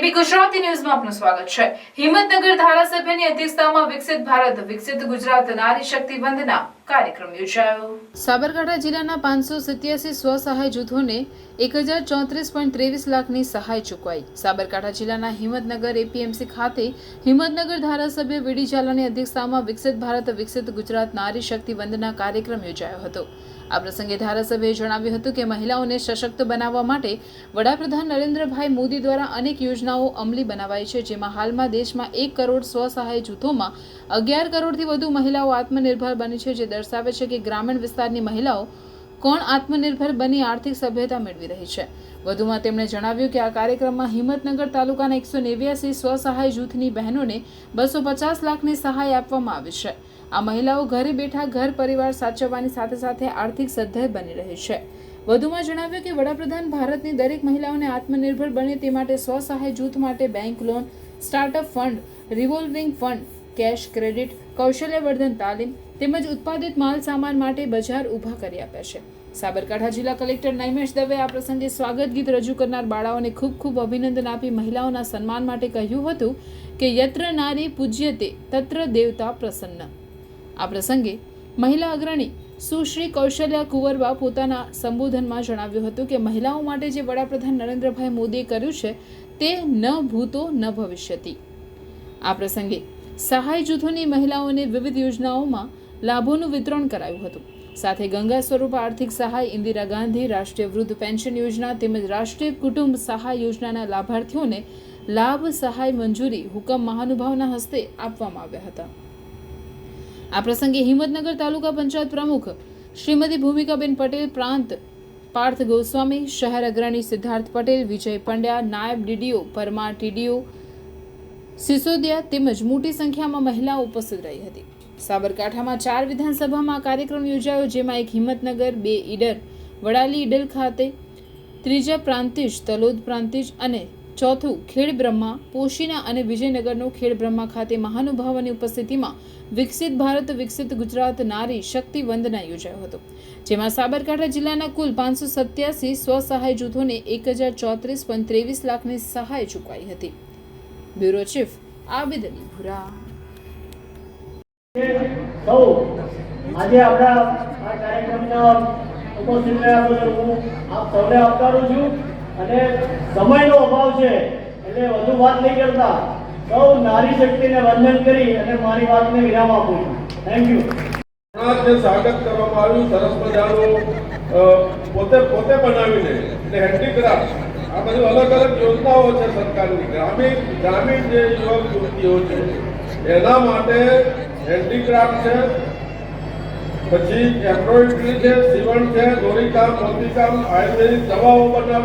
એબી ગુજરાતી ન્યૂઝમાં આપનું સ્વાગત છે। હિંમતનગર ધારાસભ્યની અધ્યક્ષતામાં વિકસિત ભારત વિકસિત ગુજરાત નારી શક્તિ વંદના કાર્યક્રમ યોજાયો। સાબરકાંઠા જિલ્લાના 587 સ્વસહાય જૂથોને 1034.23 લાખની સહાય ચૂકવાઈ। સાબરકાંઠા જિલ્લાના હિંમતનગર એપીએમસી ખાતે હિંમતનગર ધારાસભ્ય વીડી ઝાલાની અધ્યક્ષતામાં વિકસિત ભારત વિકસિત ગુજરાત નારી શક્તિ વંદના કાર્યક્રમ યોજાયો હતો। આ પ્રસંગે ધારાસભ્યએ જણાવ્યું હતું કે મહિલાઓને સશક્ત બનાવવા માટે વડાપ્રધાન નરેન્દ્રભાઈ મોદી દ્વારા અનેક યોજનાઓ અમલી બનાવાઈ છે, જેમાં હાલમાં દેશમાં 1 કરોડ સ્વસહાય જૂથોમાં 11 કરોડથી વધુ મહિલાઓ આત્મનિર્ભર બની છે, જે દર્શાવે છે કે ગ્રામીણ વિસ્તારની મહિલાઓ કોણ આત્મનિર્ભર બની આર્થિક સભ્યતા મેળવી રહી છે। વધુમાં તેમણે જણાવ્યું કે આ કાર્યક્રમમાં હિંમતનગર તાલુકાના 189 સ્વસહાય જૂથની બહેનોને 250 લાખની સહાય આપવામાં આવી છે। આ મહિલાઓ ઘરે બેઠા ઘર પરિવાર સાચવવાની સાથે સાથે આર્થિક સદ્ધર બની રહી છે। વધુમાં જણાવ્યું કે વડાપ્રધાન ભારતની દરેક મહિલાઓને આત્મનિર્ભર બને તે માટે સ્વસહાય જૂથ માટે bank loan, startup fund, revolving fund, cash credit, કૌશલ્યવર્ધન તાલીમ તેમજ ઉત્પાદિત માલ સામાન માટે બજાર ઊભા કરી આપ્યા છે। સાબરકાંઠા જિલ્લા કલેક્ટર નૈમેશ દવે આ પ્રસંગે સ્વાગત ગીત રજૂ કરનાર બાળાઓને ખૂબ ખૂબ અભિનંદન આપી મહિલાઓના સન્માન માટે કહ્યું હતું કે યત્ર નારી પૂજ્યતે તત્ર દેવતા પ્રસન્ન। આ પ્રસંગે મહિલા અગ્રણી સુશ્રી કૌશલ્યા કુંવરબા પોતાના સંબોધનમાં જણાવ્યું હતું કે મહિલાઓ માટે જે વડાપ્રધાન નરેન્દ્રભાઈ મોદીએ કર્યું છે તે ન ભૂતો ન ભવિષ્યતિ। આ પ્રસંગે સહાય જૂથોની મહિલાઓને વિવિધ યોજનાઓમાં લાભોનું વિતરણ કરાયું હતું। સાથે ગંગા સ્વરૂપ આર્થિક સહાય, ઇન્દિરા ગાંધી રાષ્ટ્રીય વૃદ્ધ પેન્શન યોજના તેમજ રાષ્ટ્રીય કુટુંબ સહાય યોજનાના લાભાર્થીઓને લાભ સહાય મંજૂરી હુકમ મહાનુભાવના હસ્તે આપવામાં આવ્યા હતા। આ પ્રસંગે હિંમતનગર તાલુકા પંચાયત પ્રમુખ શ્રીમતી ભૂમિકાબેન પટેલ, પ્રાંત પાર્થ ગોસ્વામી, શહેર અગ્રણી સિદ્ધાર્થ પટેલ, વિજય પંડ્યા, નાયબ ડીડીઓ પરમાર, ટીડીઓ સિસોદિયા તેમજ મોટી સંખ્યામાં મહિલાઓ ઉપસ્થિત રહી હતી। સાબરકાંઠામાં 4 વિધાનસભામાં કાર્યક્રમ યોજાયો, જેમાં એક હિંમતનગર, 2 ઈડર, વડાલી ઈડર ખાતે, 3જા પ્રાંતિજ તલોદ પ્રાંતિજ અને 4થું ખેડબ્રહ્મા, પોશીના અને વિજયનગરનો ખેડબ્રહ્મા ખાતે મહાનુભાવોની ઉપસ્થિતિમાં વિકસિત ભારત વિકસિત ગુજરાત નારી શક્તિ વંદના યોજાયો હતો, જેમાં સાબરકાંઠા જિલ્લાના કુલ 587 સ્વસહાય જૂથોને 1034.23 લાખની સહાય ચૂકવાઈ હતી। બ્યુરો ચીફ આબિદ અલી ભુરા। આજે આપણા આ કાર્યક્રમના ઉપસ્થિત રહ્યા બદલ હું આપ સૌને આવકારું છું અને સમયનો અભાવ છે એટલે વધુ વાત નહીં કરતા સૌ નારી શક્તિને વંદન કરી અને મારી વાતને વિરામ આપું છું। Thank you. સ્વાગત કરવામાં આવ્યું સરસ મજાનું પોતે બનાવીને એટલે હેન્ડીક્રાફ્ટ આ બધું અલગ અલગ યોજનાઓ છે સરકારની ગ્રામીણ જે યુવક યુવતીઓ છે એના માટે હેન્ડીક્રાફ્ટ છે, પછી એમ્બ્રોઇડરી છે, સીવણ છે, દોરીકામ, મોતીકામ, આયુર્વેદિક દવાઓ બનાવી